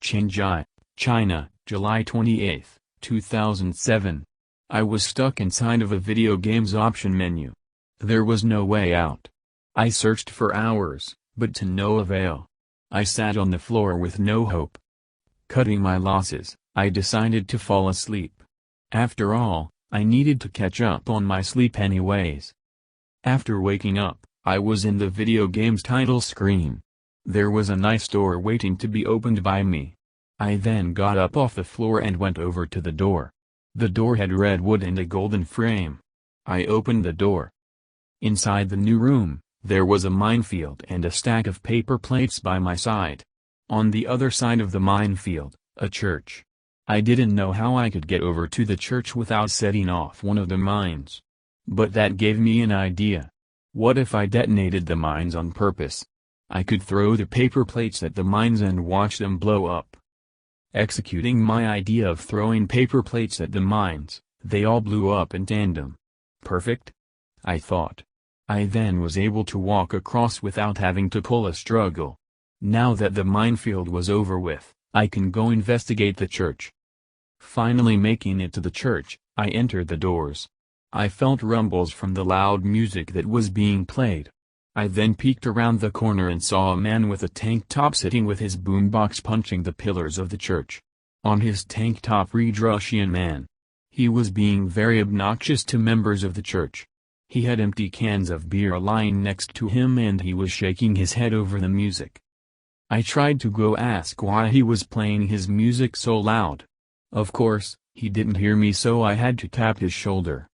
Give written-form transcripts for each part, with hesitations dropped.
Qinghai, China, July 28, 2007. I was stuck inside of a video game's option menu. There was no way out. I searched for hours, but to no avail. I sat on the floor with no hope. Cutting my losses, I decided to fall asleep. After all, I needed to catch up on my sleep anyways. After waking up, I was in the video game's title screen. There was a nice door waiting to be opened by me. I then got up off the floor and went over to the door. The door had red wood and a golden frame. I opened the door. Inside the new room, there was a minefield and a stack of paper plates by my side. On the other side of the minefield, a church. I didn't know how I could get over to the church without setting off one of the mines. But that gave me an idea. What if I detonated the mines on purpose? I could throw the paper plates at the mines and watch them blow up. Executing my idea of throwing paper plates at the mines, they all blew up in tandem. Perfect? I thought. I then was able to walk across without having to pull a struggle. Now that the minefield was over with, I can go investigate the church. Finally making it to the church, I entered the doors. I felt rumbles from the loud music that was being played. I then peeked around the corner and saw a man with a tank top sitting with his boombox punching the pillars of the church. On his tank top read Russian man. He was being very obnoxious to members of the church. He had empty cans of beer lying next to him and he was shaking his head over the music. I tried to go ask why he was playing his music so loud. Of course, he didn't hear me, so I had to tap his shoulder.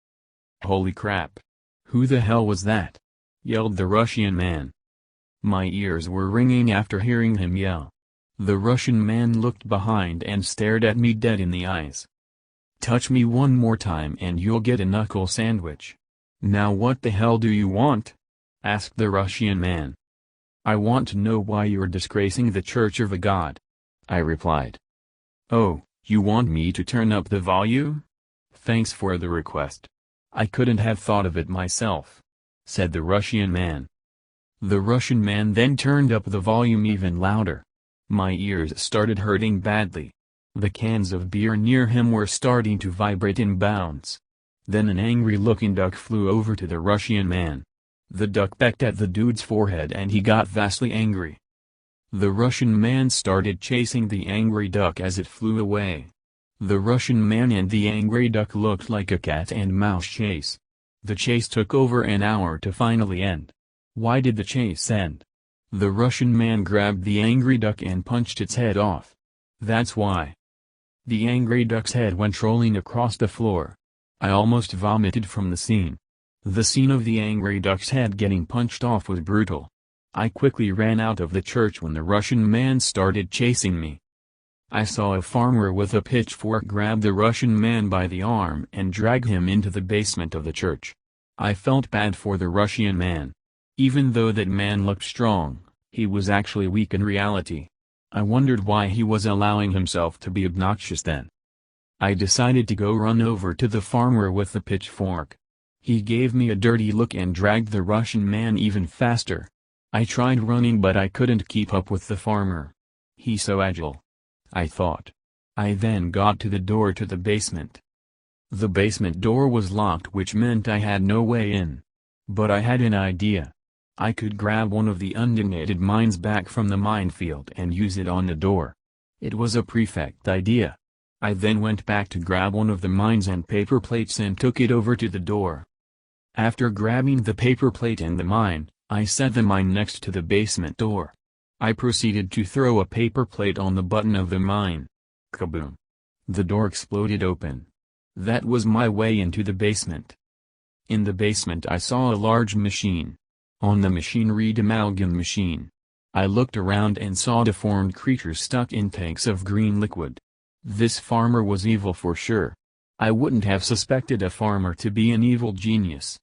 "Holy crap! Who the hell was that?" yelled the Russian man. My ears were ringing after hearing him yell. The Russian man looked behind and stared at me dead in the eyes. "Touch me one more time and you'll get a knuckle sandwich." "Now what the hell do you want?" asked the Russian man. "I want to know why you're disgracing the Church of a God," I replied. "Oh, you want me to turn up the volume? Thanks for the request. I couldn't have thought of it myself," said the Russian man. The Russian man then turned up the volume even louder. My ears started hurting badly. The cans of beer near him were starting to vibrate and bounce. Then an angry-looking duck flew over to the Russian man. The duck pecked at the dude's forehead and he got vastly angry. The Russian man started chasing the angry duck as it flew away. The Russian man and the angry duck looked like a cat and mouse chase. The chase took over an hour to finally end. Why did the chase end? The Russian man grabbed the angry duck and punched its head off. That's why. The angry duck's head went rolling across the floor. I almost vomited from the scene. The scene of the angry duck's head getting punched off was brutal. I quickly ran out of the church when the Russian man started chasing me. I saw a farmer with a pitchfork grab the Russian man by the arm and drag him into the basement of the church. I felt bad for the Russian man. Even though that man looked strong, he was actually weak in reality. I wondered why he was allowing himself to be obnoxious then. I decided to go run over to the farmer with the pitchfork. He gave me a dirty look and dragged the Russian man even faster. I tried running but I couldn't keep up with the farmer. He's so agile, I thought. I then got to the door to the basement. The basement door was locked, which meant I had no way in. But I had an idea. I could grab one of the undetonated mines back from the minefield and use it on the door. It was a perfect idea. I then went back to grab one of the mines and paper plates and took it over to the door. After grabbing the paper plate and the mine, I set the mine next to the basement door. I proceeded to throw a paper plate on the button of the mine. Kaboom! The door exploded open. That was my way into the basement. In the basement I saw a large machine. On the machine read amalgam machine. I looked around and saw deformed creatures stuck in tanks of green liquid. This farmer was evil for sure. I wouldn't have suspected a farmer to be an evil genius.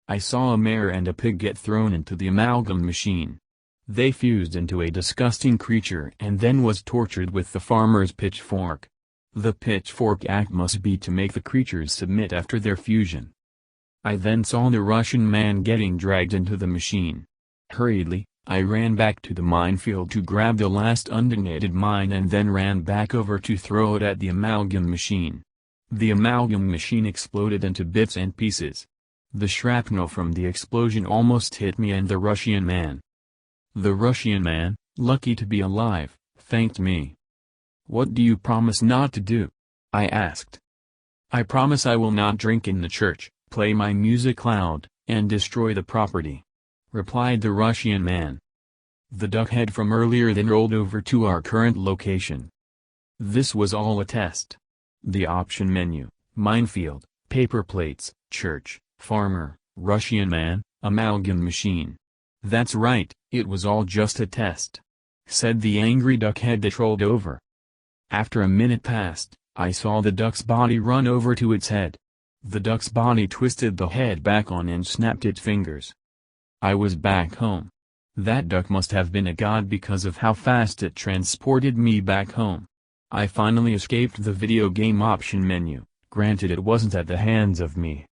I saw a mare and a pig get thrown into the amalgam machine. They fused into a disgusting creature and then was tortured with the farmer's pitchfork. The pitchfork act must be to make the creatures submit after their fusion. I then saw the Russian man getting dragged into the machine. Hurriedly, I ran back to the minefield to grab the last undetonated mine and then ran back over to throw it at the amalgam machine. The amalgam machine exploded into bits and pieces. The shrapnel from the explosion almost hit me and the Russian man. The Russian man, lucky to be alive, thanked me. "What do you promise not to do?" I asked. "I promise I will not drink in the church, play my music loud, and destroy the property," replied the Russian man. The duckhead from earlier then rolled over to our current location. This was all a test. The option menu, minefield, paper plates, church, farmer, Russian man, amalgam machine. "That's right, it was all just a test," said the angry duckhead that rolled over. After a minute passed, I saw the duck's body run over to its head. The duck's body twisted the head back on and snapped its fingers. I was back home. That duck must have been a god because of how fast it transported me back home. I finally escaped the video game option menu, granted it wasn't at the hands of me.